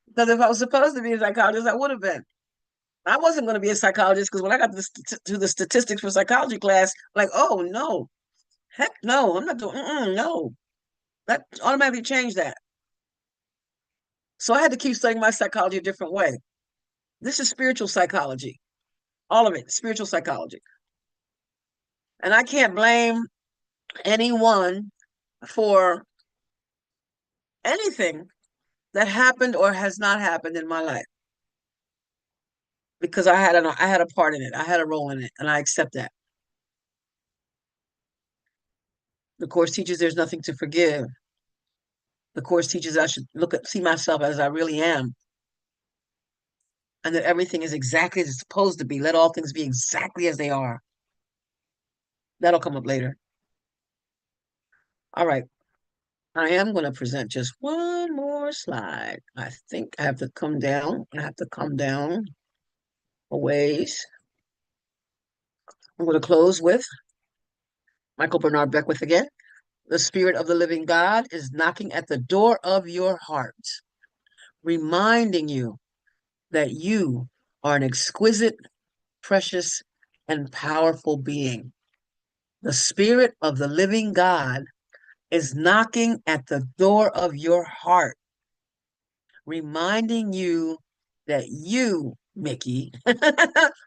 Because if I was supposed to be a psychologist, I would have been. I wasn't going to be a psychologist because when I got to the statistics for psychology class, like, oh no, heck no, I'm not doing. No, that automatically changed that. So I had to keep studying my psychology a different way. This is spiritual psychology, all of it, spiritual psychology. And I can't blame anyone for anything that happened or has not happened in my life because I had a part in it. I had a role in it, and I accept that. The course teaches there's nothing to forgive. The course teaches I should see myself as I really am, and that everything is exactly as it's supposed to be. Let all things be exactly as they are. That'll come up later. All right. I am going to present just one more slide. I think I have to come down. I have to come down a ways. I'm going to close with Michael Bernard Beckwith again. The Spirit of the living God is knocking at the door of your heart, reminding you that you are an exquisite, precious, and powerful being. The Spirit of the living God is knocking at the door of your heart, reminding you that you, Mickey,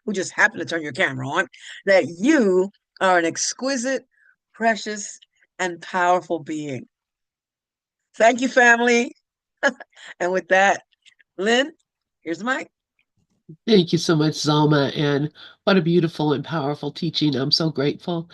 who just happened to turn your camera on, that you are an exquisite, precious, and powerful being. Thank you, family. And with that, Lynn, here's the mic. Thank you so much, Zalma, and what a beautiful and powerful teaching. I'm so grateful